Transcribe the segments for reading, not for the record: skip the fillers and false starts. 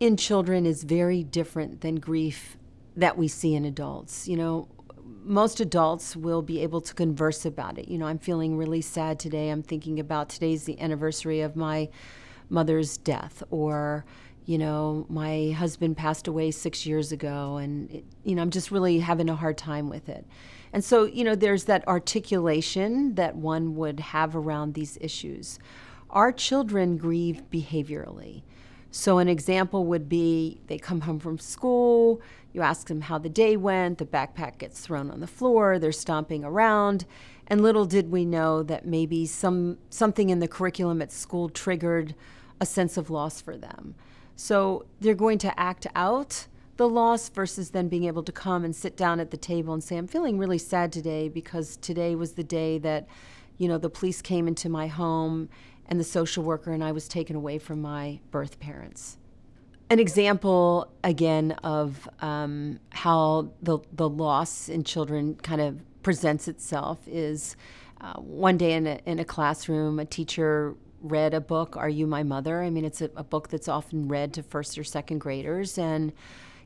in children is very different than grief that we see in adults. Most adults will be able to converse about it. I'm feeling really sad today. I'm thinking about today's the anniversary of my mother's death, or my husband passed away 6 years ago, and I'm just really having a hard time with it. And so, there's that articulation that one would have around these issues. Our children grieve behaviorally. So an example would be they come home from school, you ask them how the day went, the backpack gets thrown on the floor, they're stomping around, and little did we know that maybe something in the curriculum at school triggered a sense of loss for them. So they're going to act out the loss versus then being able to come and sit down at the table and say, I'm feeling really sad today because today was the day that, the police came into my home and the social worker and I was taken away from my birth parents. An example, again, of how the loss in children kind of presents itself is one day in a classroom, a teacher read a book, Are You My Mother? I mean, it's a book that's often read to first or second graders, and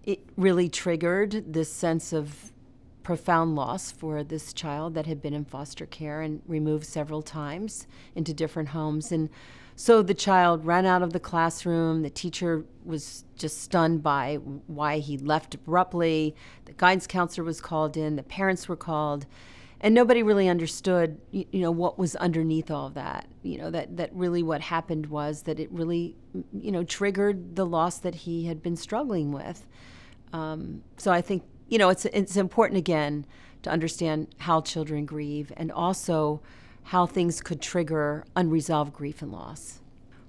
it really triggered this sense of profound loss for this child that had been in foster care and removed several times into different homes. And so the child ran out of the classroom. The teacher was just stunned by why he left abruptly. The guidance counselor was called in. The parents were called. And nobody really understood, what was underneath all of that. That really what happened was that it really, triggered the loss that he had been struggling with. So I think, it's important, again, to understand how children grieve and also how things could trigger unresolved grief and loss.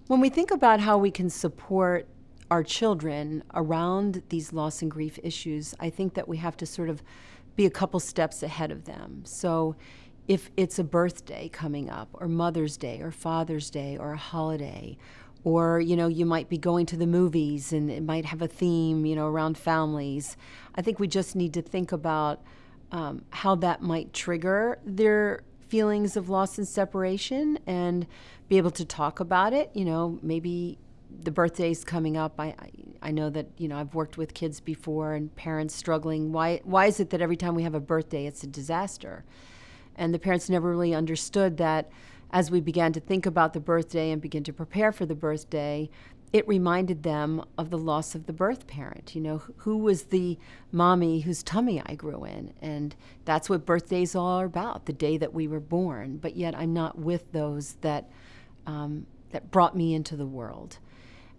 When we think about how we can support our children around these loss and grief issues, I think that we have to sort of be a couple steps ahead of them. So if it's a birthday coming up, or Mother's Day, or Father's Day, or a holiday, or, you might be going to the movies and it might have a theme, around families, I think we just need to think about how that might trigger their feelings of loss and separation and be able to talk about it. Maybe the birthday's coming up. I know that, I've worked with kids before and parents struggling. Why is it that every time we have a birthday, it's a disaster? And the parents never really understood that as we began to think about the birthday and begin to prepare for the birthday, it reminded them of the loss of the birth parent. Who was the mommy whose tummy I grew in? And that's what birthdays are about, the day that we were born. But yet I'm not with those that brought me into the world.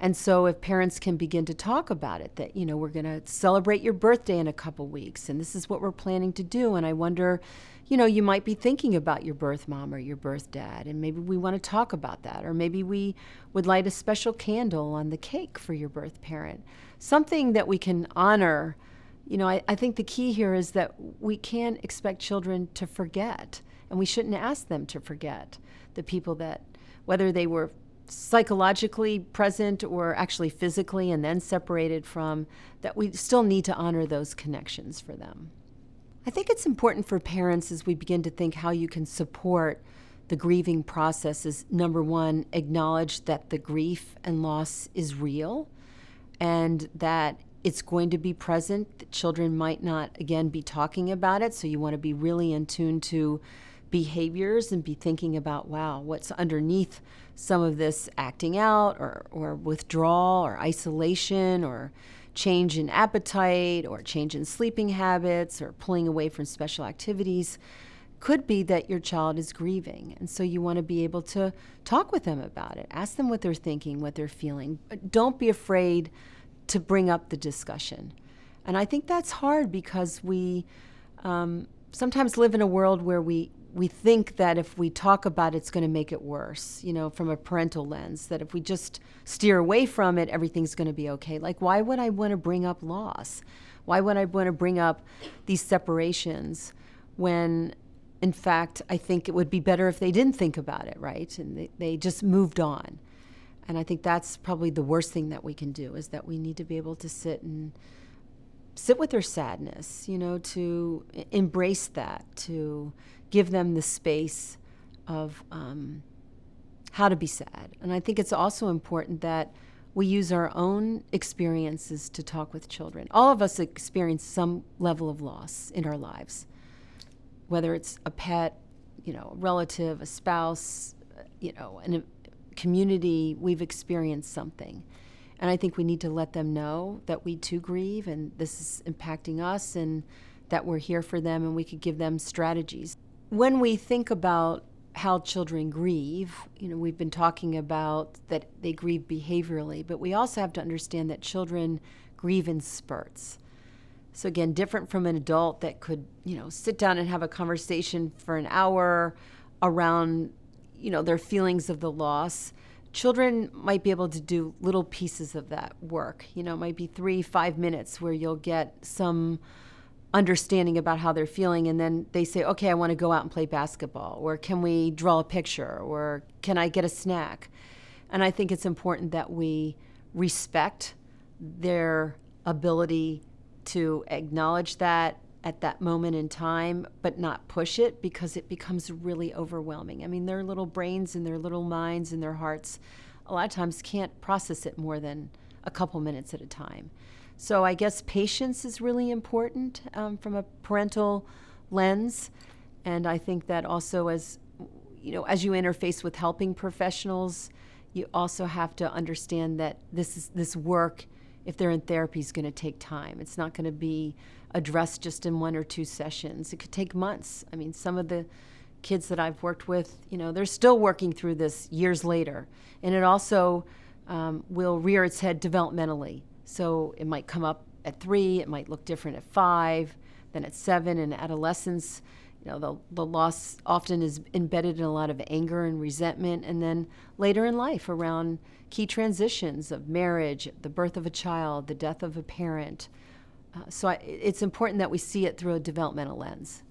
And so if parents can begin to talk about it, that, we're going to celebrate your birthday in a couple weeks, and this is what we're planning to do. And I wonder, you might be thinking about your birth mom or your birth dad, and maybe we want to talk about that. Or maybe we would light a special candle on the cake for your birth parent. Something that we can honor. I think the key here is that we can't expect children to forget, and we shouldn't ask them to forget the people that, whether they were psychologically present or actually physically and then separated from, that we still need to honor those connections for them. I think it's important for parents, as we begin to think how you can support the grieving process, is number one, acknowledge that the grief and loss is real and that it's going to be present. The children might not, again, be talking about it, so you want to be really in tune to behaviors and be thinking about, wow, what's underneath some of this acting out or withdrawal or isolation or change in appetite or change in sleeping habits or pulling away from special activities. Could be that your child is grieving. And so you want to be able to talk with them about it. Ask them what they're thinking, what they're feeling. Don't be afraid to bring up the discussion. And I think that's hard because we sometimes live in a world where we think that if we talk about it, it's going to make it worse, from a parental lens, that if we just steer away from it, everything's going to be okay. Like, why would I want to bring up loss? Why would I want to bring up these separations when, in fact, I think it would be better if they didn't think about it, right? And they just moved on. And I think that's probably the worst thing that we can do, is that we need to be able to sit with their sadness, to embrace that, to give them the space of how to be sad. And I think it's also important that we use our own experiences to talk with children. All of us experience some level of loss in our lives, whether it's a pet, a relative, a spouse, in a community, we've experienced something. And I think we need to let them know that we too grieve and this is impacting us and that we're here for them and we could give them strategies. When we think about how children grieve, we've been talking about that they grieve behaviorally, but we also have to understand that children grieve in spurts. So again, different from an adult that could, sit down and have a conversation for an hour around, their feelings of the loss. Children might be able to do little pieces of that work. It might be 3-5 minutes where you'll get some understanding about how they're feeling, and then they say, okay, I want to go out and play basketball, or can we draw a picture, or can I get a snack? And I think it's important that we respect their ability to acknowledge that at that moment in time, but not push it because it becomes really overwhelming. I mean, their little brains and their little minds and their hearts a lot of times can't process it more than a couple minutes at a time. So I guess patience is really important from a parental lens. And I think that also as you interface with helping professionals, you also have to understand that this work, if they're in therapy, is going to take time. It's not going to be addressed just in 1 or 2 sessions. It could take months. I mean, some of the kids that I've worked with, they're still working through this years later. And it also will rear its head developmentally. So it might come up at 3, it might look different at 5, then at 7. In adolescence, the loss often is embedded in a lot of anger and resentment. And then later in life around key transitions of marriage, the birth of a child, the death of a parent. So it's important that we see it through a developmental lens.